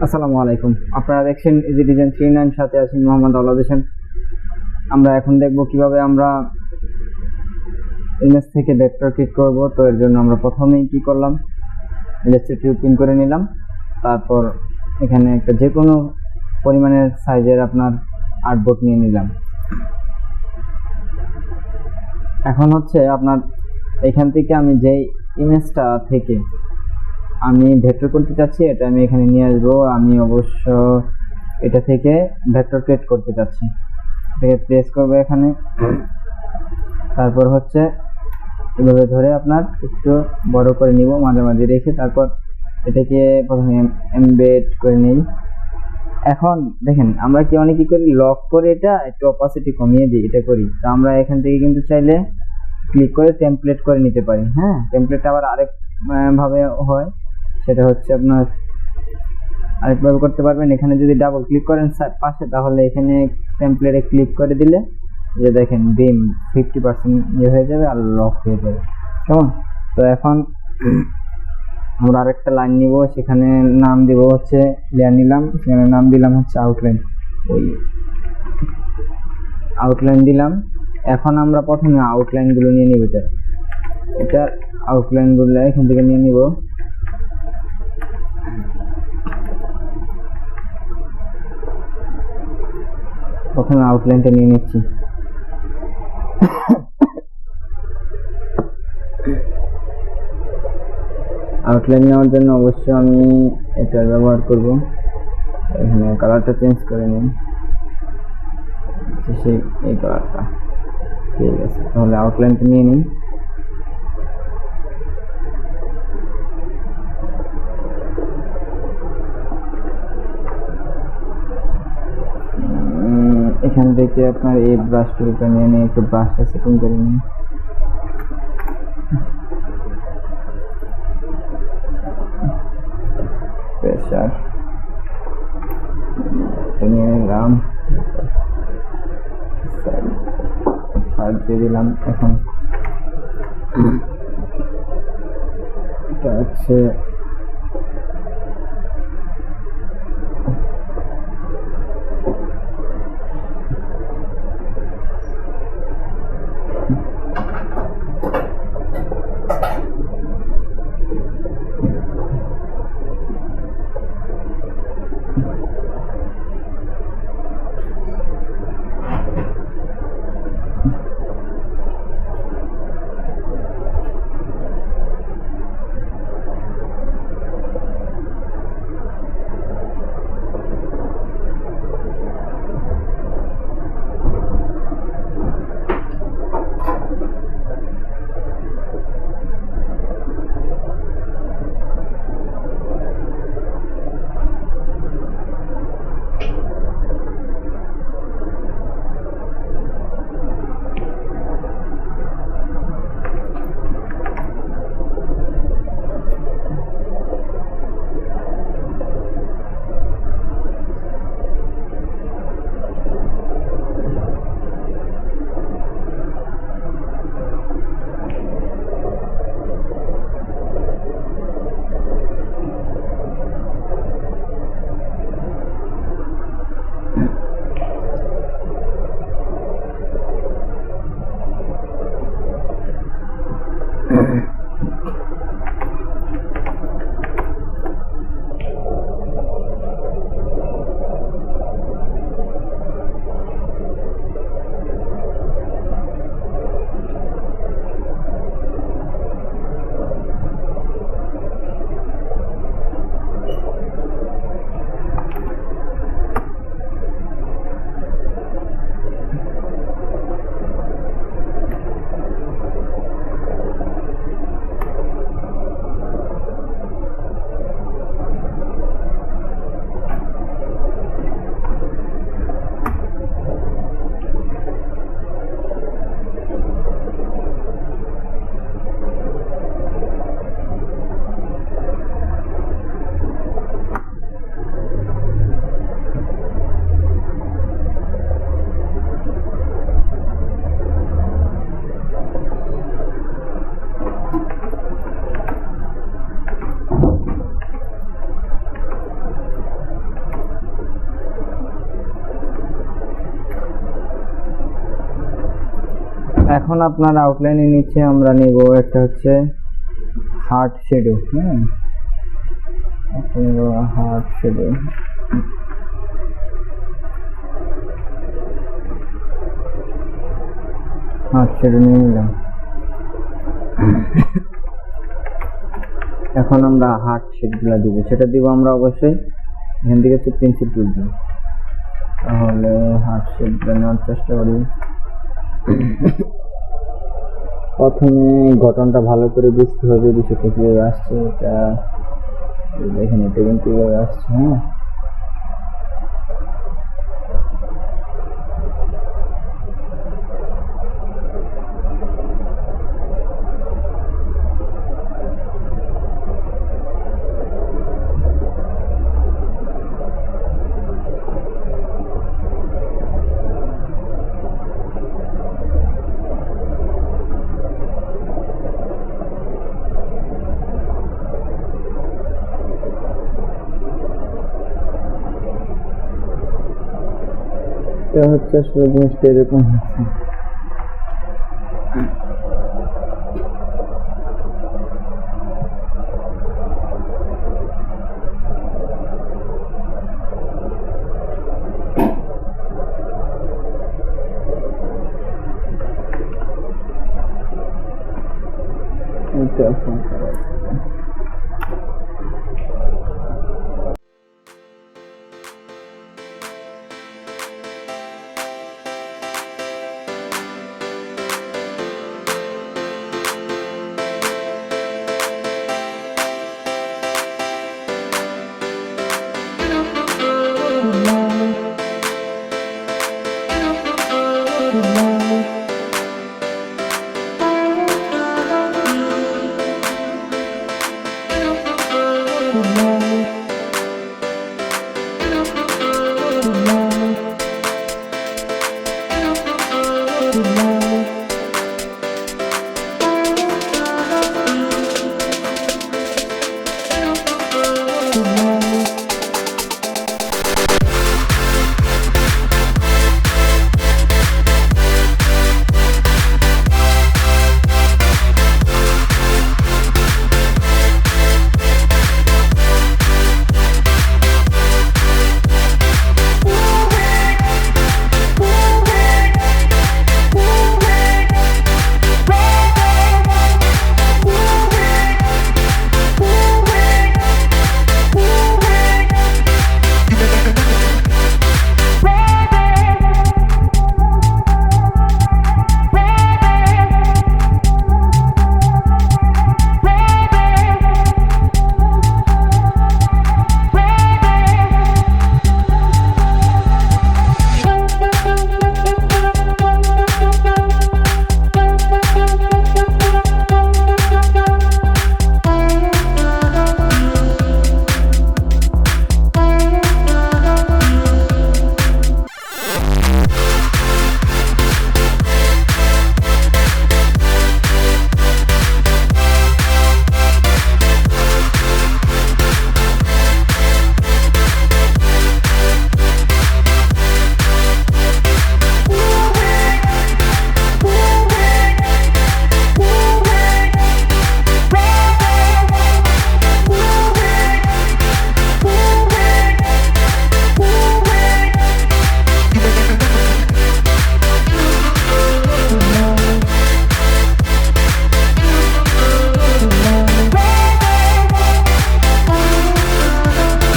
আসসালামু আলাইকুম। আপনারা দেখছেন ইজি ডিজাইন 39, সাথে আছি মোহাম্মদ আওলাদ হোসেন। আমরা এখন দেখব কিভাবে আমরা ইমেজ থেকে ভেক্টর ক্রিয়েট করব। তো এর জন্য আমরা প্রথমেই কি করলাম, ইলাস্ট্রেটর ওপেন করে নিলাম। তারপর এখানে একটা যে কোনো পরিমাণের সাইজের আপনার আর্টবোর্ড নিয়ে নিলাম। এখন হচ্ছে আপনার এখান থেকে আমি যে ইমেজটা থেকে আমি ভেক্টর করতে চাচ্ছি, এটা আমি এখানে নিয়ে আসবো। আমি অবশ্য এটা থেকে ভেক্টর ক্রিয়েট করতে চাচ্ছি, থেকে প্রেস করবো এখানে। তারপর হচ্ছে এভাবে ধরে আপনার একটু বড় করে নিব, মাঝে মাঝে রেখে তারপর এটাকে প্রথমে এমবেড করে নেই। এখন দেখেন আমরা কি অনেক কি করি, লক করে এটা একটু অপাসিটি কমিয়ে দিই, এটা করি। তো আমরা এখান থেকে কিন্তু চাইলে ক্লিক করে টেমপ্লেট করে নিতে পারি। হ্যাঁ, টেমপ্লেট আবার আরেক ভাবে হয়, সেটা হচ্ছে আপনার আরেকভাবে করতে পারবেন। এখানে যদি ডাবল ক্লিক করেন পাশে, তাহলে এখানে টেমপ্লেটে ক্লিক করে দিলে যে দেখেন বিম 50% ইয়ে হয়ে যাবে আর লক হয়ে যাবে, কেমন? তো এখন আমরা আরেকটা লাইন নিব, সেখানে নাম দিব হচ্ছে লেয়ার নিলাম, সেখানে নাম দিলাম হচ্ছে আউটলাইন। ওই আউটলাইন দিলাম। এখন আমরা প্রথমে আউটলাইন গুলো নিয়ে নিব, এটা আউটলাইন গুলো এখান থেকে নিয়ে নিব। প্রথমে আউটলাইনটা নিয়ে নিচ্ছি। আউটলাইন নেওয়ার জন্য অবশ্যই আমি এটার ব্যবহার করব। এখানে কালারটা চেঞ্জ করে নিন, সেই এই কালারটা। ঠিক আছে, তাহলে আউটলাইনটা নিয়ে নিন। এখান থেকে আপনার এই ব্রাশ টুলটা নিয়ে নিয়ে একটু ব্রাশটা সেটিং করে নিন। প্রেসার নিয়ে নিলাম, দিয়ে দিলাম। এখন এটা হচ্ছে এখন আপনার আউটলাইনের নিচে আমরা নেব একটা হচ্ছে হার্ট শ্যাডো। হ্যাঁ, একটা নেব হার্ট শ্যাডো। হার্ট শ্যাডো নিয়ে নিলাম। এখন আমরা হার্ট শেডগুলো দিব, সেটা দিব আমরা অবশ্যই এখান থেকে হচ্ছে পেন্সিল টুল দিব। তাহলে হার্ট শেডগুলো নেওয়ার চেষ্টা করি। প্রথমে গঠনটা ভালো করে বুঝতে হবে, বিষয়টা কিভাবে আসছে। এটা দেখেন, এটা কিন্তু কিভাবে আসছে। হ্যাঁ, এটা হচ্ছে আসলে জিনিসটা এরকম হচ্ছে। Thank you.